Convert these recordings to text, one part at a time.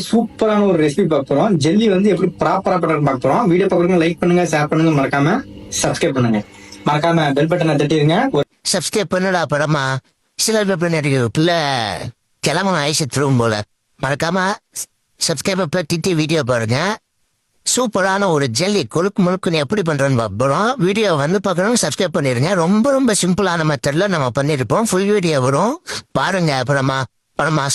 சூப்பரான ஒரு ரெசிபி பார்க்குறோம். ஜெல்லி வந்து எப்படி ப்ராப்பரா பண்றது பார்க்குறோம். வீடியோ பார்க்குறவங்க லைக் பண்ணுங்க, ஷேர் பண்ணுங்க, மறக்காம சப்ஸ்கிரைப் பண்ணுங்க. மறக்காம பெல் பட்டனை தட்டிடுங்க. சப்ஸ்கிரைப் பண்ணுடா படமா சில பிள்ளை கிளம்ப ஐசு திரும்ப போல மறக்காம சப்ஸ்கிரைப் திட்டி வீடியோ பாருங்க. சூப்பரான ஒரு ஜெல்லி கொழுக்கு முழுக்குன்னு எப்படி பண்றோன்னு பார்ப்போம். வீடியோ வந்து பார்க்கணும், சப்ஸ்கிரைப் பண்ணிருங்க. ரொம்ப ரொம்ப சிம்பிளான மெத்தட்ல நம்ம பண்ணிருப்போம். ஃபுல் வீடியோ வரும் பாருங்க. படமா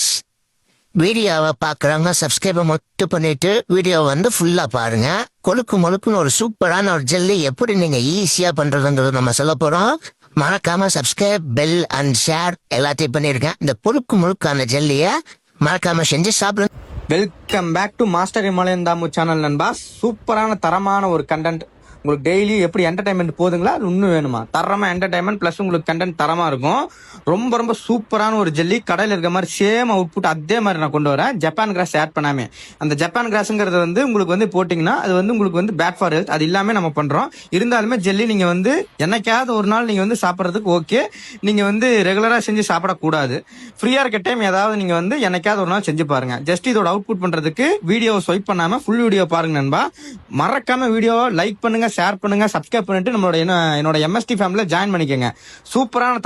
வீடியோவை பார்க்குறவங்க சப்ஸ்கிரைபை மட்டும் பண்ணிட்டு வீடியோ வந்து ஃபுல்லா பாருங்க. கொழுக்கு முழுக்குன்னு ஒரு சூப்பரான ஒரு ஜெல்லி எப்படி நீங்க ஈஸியா பண்றதுங்கிறது நம்ம சொல்ல போறோம். மறக்காம சப்ஸ்கிரைப், பெல் அண்ட் ஷேர் எல்லாத்தையும் பண்ணிருக்கேன். இந்த கொழுக்கு முழுக்கான ஜெல்லிய மறக்காம செஞ்சு சாப்பிடுங்க. Welcome back to master Himalayan Damu channel நண்பா. சூப்பரான தரமான ஒரு கண்டென்ட். உங்களுக்கு டெய்லி எப்படி என்டர்டைன்மெண்ட் போதுங்களா, அது இன்னும் வேணுமா? தரமா என்டர்டைன்மெண்ட் பிளஸ் உங்களுக்கு கண்டென்ட் தரமா இருக்கும். ரொம்ப ரொம்ப சூப்பரான ஒரு ஜெல்லி. கடையில் இருக்க மாதிரி சேம் அவுட்புட் அதே மாதிரி நான் கொண்டு வரேன். ஜப்பான் கிராஸ் ஆட் பண்ணாமே. அந்த ஜப்பான் கிராஸ்ங்கிறது வந்து உங்களுக்கு வந்து போட்டிங்கன்னா அது வந்து உங்களுக்கு வந்து பேட் ஃபார் ஹெல்த். அது இல்லாமல் நம்ம பண்றோம். இருந்தாலுமே ஜெல்லி நீங்க வந்து என்னைக்காவது ஒரு நாள் நீங்க வந்து சாப்பிட்றதுக்கு ஓகே. நீங்க வந்து ரெகுலரா செஞ்சு சாப்பிடக்கூடாது. ஃப்ரீயா இருக்க டைம் ஏதாவது நீங்க வந்து என்னைக்காவது ஒரு நாள் செஞ்சு பாருங்க. ஜஸ்ட் இதோட அவுட்புட் பண்றதுக்கு வீடியோ ஸ்வைப் பண்ணாம ஃபுல் வீடியோ பாருங்க நண்பா. மறக்காம வீடியோ லைக் பண்ணுங்க, ஷேர் பண்ணுங்க, சப்ஸ்கிரைப் பண்ணிட்டு நம்மளோட என்னோட எம்எஸ்டி ஃபேமிலில ஜாயின் பண்ணிக்கோங்க. சூப்பரான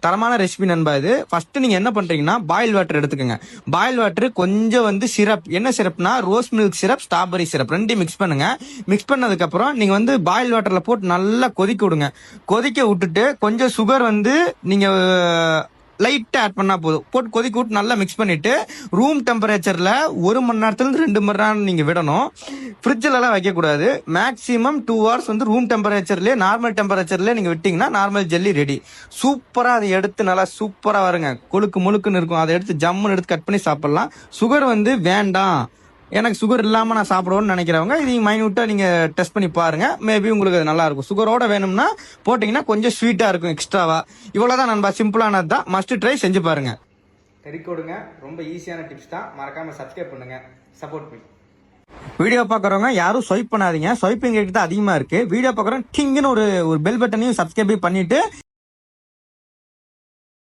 தரமான ரெசிபி நண்பா. இது ஃபர்ஸ்ட் நீங்க என்ன பண்றீங்கன்னா பாயில் வாட்டர் எடுத்துக்கோங்க. பாயில் வாட்டர் கொஞ்சம் வந்து சிரப், என்ன சிரப்னா rose milk syrup, strawberry syrup ரெண்டையும் மிக்ஸ் பண்ணுங்க. மிக்ஸ் பண்ணதுக்கு அப்புறம் நீங்க வந்து பாயில் வாட்டர்ல போட்டு நல்லா கொதிக்க விடுங்க. கொதிக்க விட்டுட்டு கொஞ்சம் சுகர் வந்து நீங்க லைட்டா ஆட் பண்ணா போதும். போட்டு கொதிக்க விட்டு நல்லா மிக்ஸ் பண்ணிட்டு ரூம் டெம்பரேச்சர்ல 1 மணி நேரத்துல இருந்து 2 மணி நேரம் நீங்க விடணும். ஃப்ரிட்ஜ்ல எல்லாம் வைக்க கூடாது. மேக்ஸிமம் 2 hours வந்து ரூம் டெம்பரேச்சர்லயே நார்மல் டெம்பரேச்சர்ல நீங்க விட்டீங்கன்னா நார்மல் ஜெல்லி ரெடி. சூப்பரா அதை எடுத்து நல்லா சூப்பரா வருங்க. கொழுக்கு முழுக்குன்னு இருக்கும். அதை எடுத்து ஜம்முன்னு எடுத்து கட் பண்ணி சாப்பிடலாம். சுகர் வந்து வேண்டாம், எனக்கு சுகர் இல்லாம நான் சாப்பிடுவோம்னு நினைக்கிறவங்க இது மைன்யூட்டா நீங்க டெஸ்ட் பண்ணி பாருங்க. மேபி உங்களுக்கு அது நல்லா இருக்கும். சுகரோட வேணும்னா போட்டீங்கன்னா கொஞ்சம் ஸ்வீட்டா இருக்கும் எக்ஸ்ட்ராவா. இவ்வளவுதான் நண்பா, சிம்பிளானது தான். மஸ்ட் ட்ரை, செஞ்சு பாருங்க. தெரிக்கோடுங்க. ரொம்ப ஈஸியான டிப்ஸ் தான். மறக்காம சப்ஸ்கிரைப் பண்ணுங்க, சப்போர்ட் பண்ணி. வீடியோ பாக்குறவங்க யாரும் ஸ்வைப் பண்ணாதீங்க. ஸ்வைப்பிங் ரேட் தான் அதிகமா இருக்கு. வீடியோ பாக்குறவங்க டிங்னு ஒரு பெல் பட்டனையும் சப்ஸ்கிரைப் பண்ணிட்டு